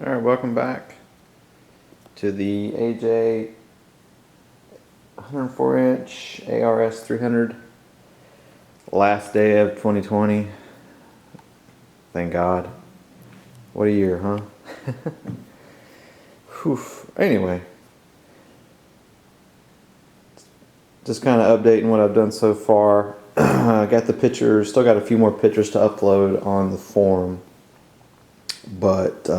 Alright, welcome back to the AJ 104-inch ARS 300. Last day of 2020. Thank God. What a year, huh? Whew. Anyway, just kind of updating what I've done so far. I got the pictures, still got a few more pictures to upload on the forum. But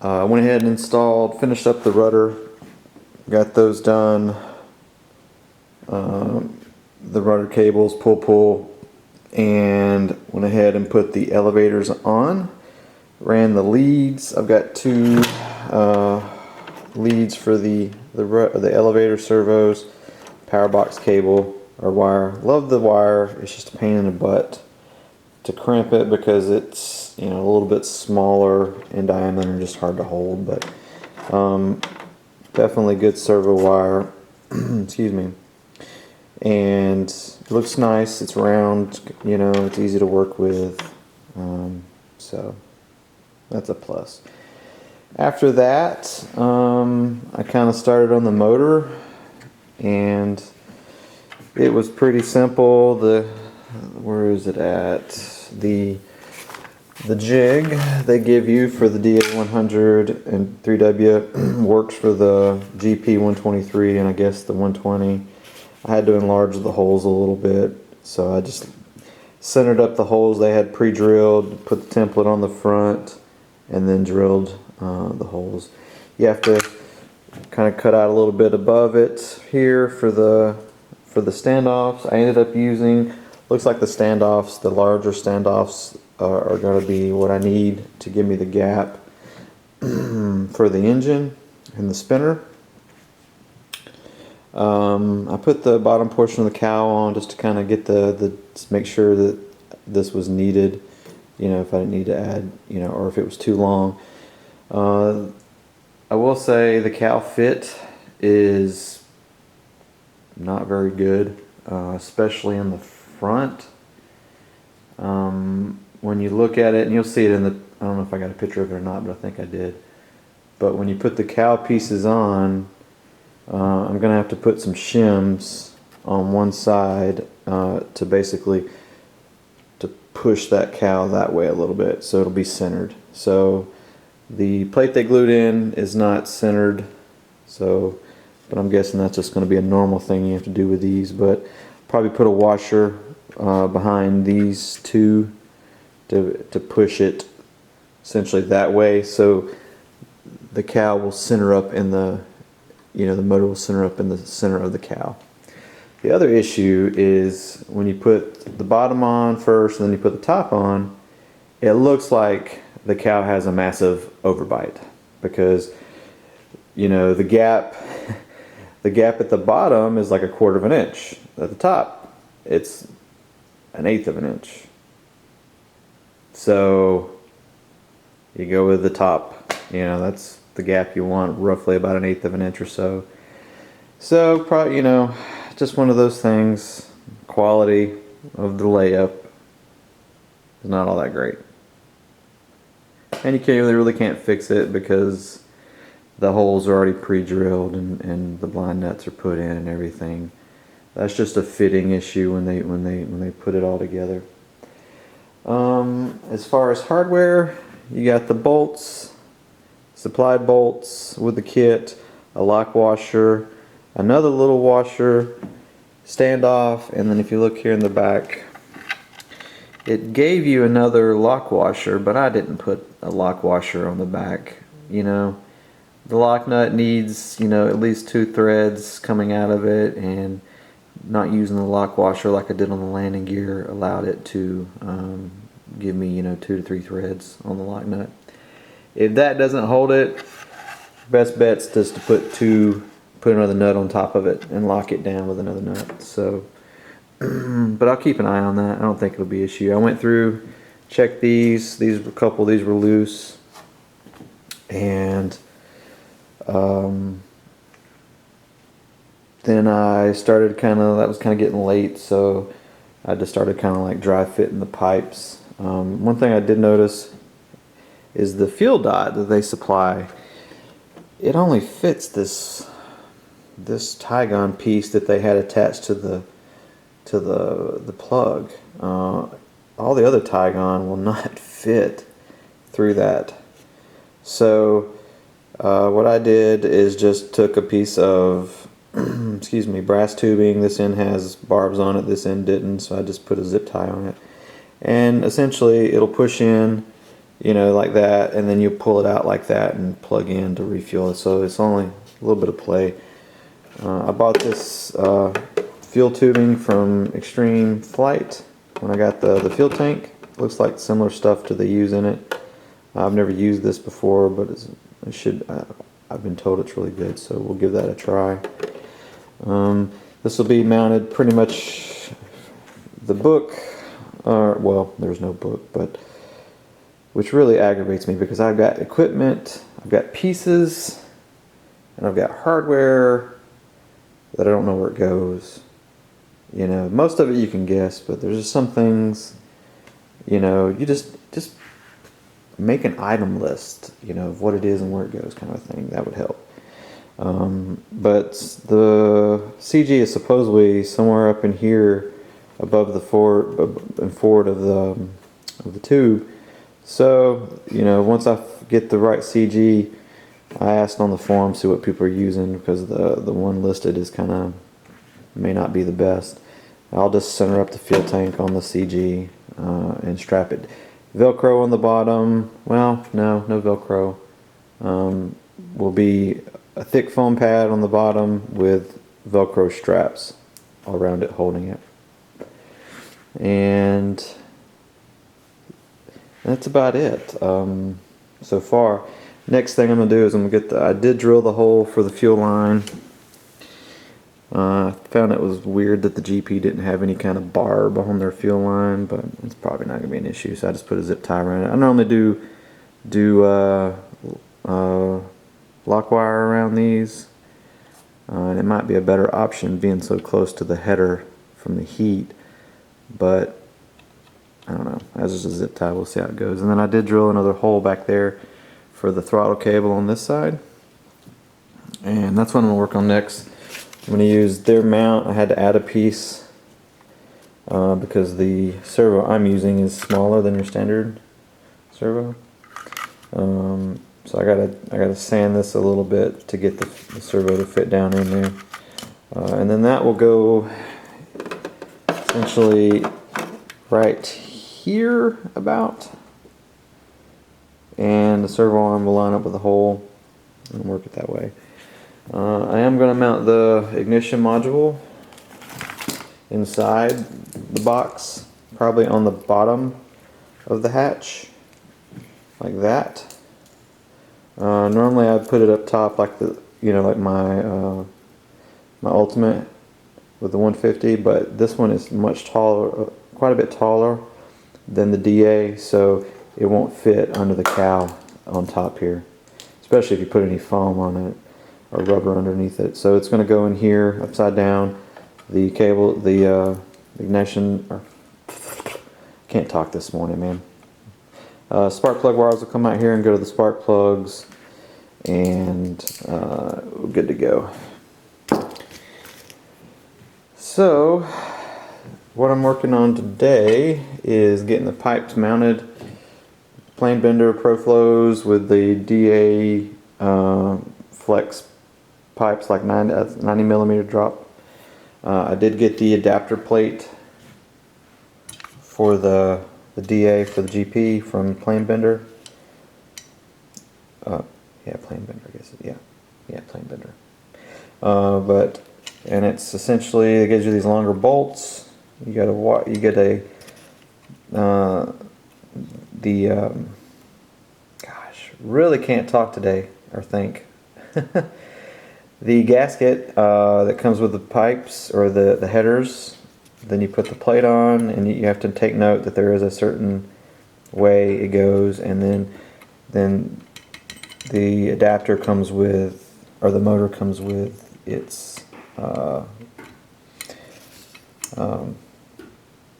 I went ahead and finished up the rudder, got those done. The rudder cables, pull, and went ahead and put the elevators on. Ran the leads. I've got two leads for the elevator servos, power box cable or wire. Love the wire. It's just a pain in the butt to crimp it because it's a little bit smaller in diameter and just hard to hold, but definitely good servo wire. Excuse me. And it looks nice. It's round, it's easy to work with, so that's a plus. After that, I kind of started on the motor, and it was pretty simple. Where is it at? The jig they give you for the DA100 and 3W works for the GP123 and I guess the 120. I had to enlarge the holes a little bit, so I just centered up the holes they had pre-drilled, put the template on the front, and then drilled the holes. You have to kind of cut out a little bit above it here for the standoffs. I ended up using, looks like the standoffs, the larger standoffs are going to be what I need to give me the gap for the engine and the spinner. I put the bottom portion of the cowl on just to kind of get to make sure that this was needed, if I didn't need to add, or if it was too long. I will say the cowl fit is not very good, especially in the front. When you look at it, and you'll see it in I don't know if I got a picture of it or not, but I think I did. But when you put the cowl pieces on, I'm going to have to put some shims on one side to basically push that cowl that way a little bit so it'll be centered. So the plate they glued in is not centered, but I'm guessing that's just going to be a normal thing you have to do with these. But probably put a washer behind these two to push it essentially that way, so the cowl will center up in the motor will center up in the center of the cowl. The other issue is when you put the bottom on first and then you put the top on, it looks like the cowl has a massive overbite because the gap at the bottom is like 1/4 of an inch. At the top it's 1/8 of an inch. So you go with the top, that's the gap you want, roughly about 1/8 of an inch or so. So probably, just one of those things. Quality of the layup is not all that great, and you really can't fix it because the holes are already pre-drilled and the blind nuts are put in and everything. That's just a fitting issue when they put it all together. As far as hardware, you got the bolts, supplied bolts with the kit, a lock washer, another little washer, standoff, and then if you look here in the back, it gave you another lock washer, but I didn't put a lock washer on the back. The lock nut needs, at least 2 threads coming out of it, and not using the lock washer like I did on the landing gear allowed it to give me 2 to 3 threads on the lock nut. If that doesn't hold it, best bet's just to put another nut on top of it and lock it down with another nut. So but I'll keep an eye on that. I don't think it'll be an issue. I went through, checked these, a couple of these were loose, and then I started that was kind of getting late, so I just started kind of like dry fitting the pipes. One thing I did notice is the fuel dot that they supply. It only fits this Tygon piece that they had attached to the plug. All the other Tygon will not fit through that. So what I did is just took a piece of excuse me, brass tubing. This end has barbs on it, this end didn't, so I just put a zip tie on it. And essentially it'll push in, you know, like that, and then you pull it out like that and plug in to refuel it. So it's only a little bit of play. I bought this fuel tubing from Extreme Flight when I got the fuel tank. Looks like similar stuff to they use in it. I've never used this before, but I've been told it's really good, so we'll give that a try. This will be mounted pretty much the book, well, there's no book, but which really aggravates me because I've got equipment, I've got pieces, and I've got hardware that I don't know where it goes. You know, most of it you can guess, but there's just some things, you know, you just make an item list, you know, of what it is and where it goes, kind of thing. That would help. But the CG is supposedly somewhere up in here above the forward of the tube. So, you know, once I get the right CG, I asked on the forum, see what people are using, because the one listed is kind of, may not be the best. I'll just center up the fuel tank on the CG and strap it. Velcro on the bottom, well, no Velcro. Will be a thick foam pad on the bottom with Velcro straps all around it holding it. And that's about it so far. Next thing I'm going to do is I'm going to get I did drill the hole for the fuel line. I found it was weird that the GP didn't have any kind of barb on their fuel line, but it's probably not going to be an issue, so I just put a zip tie around it. I normally do lock wire around these, and it might be a better option being so close to the header from the heat, but I don't know. As just a zip tie, we'll see how it goes. And then I did drill another hole back there for the throttle cable on this side, and that's what I'm going to work on next. I'm going to use their mount. I had to add a piece because the servo I'm using is smaller than your standard servo. So I gotta sand this a little bit to get the servo to fit down in there, and then that will go essentially right here about, and the servo arm will line up with the hole and work it that way. I am going to mount the ignition module inside the box, probably on the bottom of the hatch, like that. Normally I'd put it up top like like my my Ultimate with the 150, but this one is much taller, quite a bit taller than the DA, so it won't fit under the cowl on top here, especially if you put any foam on it or rubber underneath it. So it's going to go in here upside down. The cable, the ignition, can't talk this morning, man. Spark plug wires will come out here and go to the spark plugs, and we're good to go. So what I'm working on today is getting the pipes mounted. Plane bender ProFlows with the DA flex pipes, like 90 millimeter drop. I did get the adapter plate for the DA for the GP from Plane Bender. Yeah, Plane Bender, I guess. Yeah, Plane Bender. And it's essentially, it gives you these longer bolts. You get a gosh, really can't talk today or think. The gasket that comes with the pipes or the headers, then you put the plate on, and you have to take note that there is a certain way it goes, and then the adapter comes with, or the motor comes with its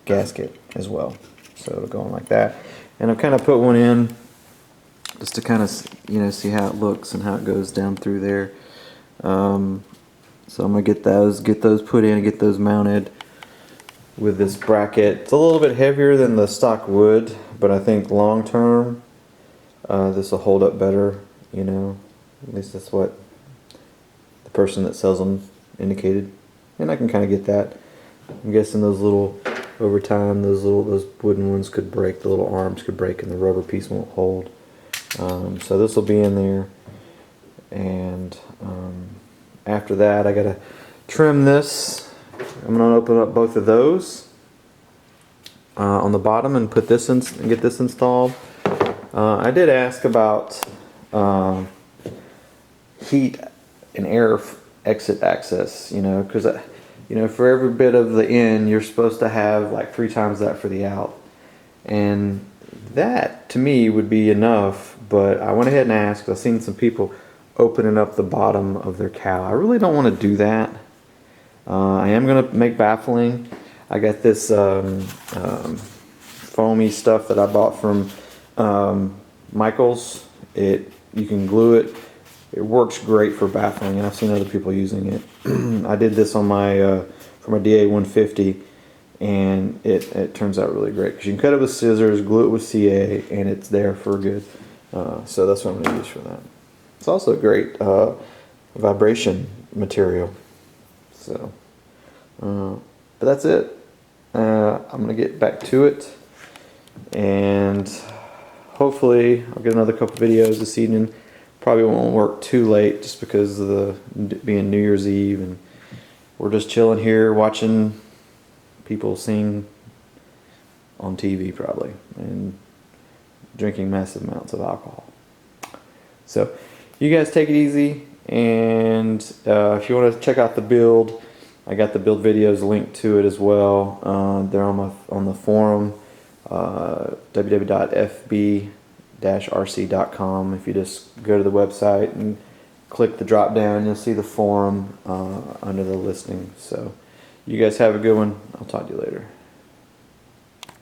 gasket as well. So it'll go on like that. And I've kind of put one in just to kind of see how it looks and how it goes down through there. So I'm gonna get those put in and get those mounted with this bracket. It's a little bit heavier than the stock wood, but I think long term this will hold up better. At least that's what the person that sells them indicated, and I can kind of get that. I'm guessing those little, over time, those wooden ones could break. The little arms could break, and the rubber piece won't hold. So this will be in there, and after that, I gotta trim this. I'm gonna open up both of those on the bottom and put this in and get this installed. I did ask about heat and air exit access, because for every bit of the in, you're supposed to have like 3 times that for the out, and that to me would be enough. But I went ahead and asked. I've seen some people opening up the bottom of their cow. I really don't want to do that. I am going to make baffling. I got this foamy stuff that I bought from Michael's. You can glue it. It works great for baffling, and I've seen other people using it. I did this on my for my DA 150, and it turns out really great because you can cut it with scissors, glue it with CA, and it's there for good. So that's what I'm going to use for that. It's also a great vibration material. So, but that's it. I'm going to get back to it, and hopefully I'll get another couple videos this evening. Probably won't work too late just because of being New Year's Eve, and we're just chilling here watching people sing on TV probably, and drinking massive amounts of alcohol. So you guys take it easy, and if you want to check out the build, I got the build videos linked to it as well. They're on the forum, www.fb-rc.com. If you just go to the website and click the drop down, you'll see the forum under the listing. So you guys have a good one. I'll talk to you later.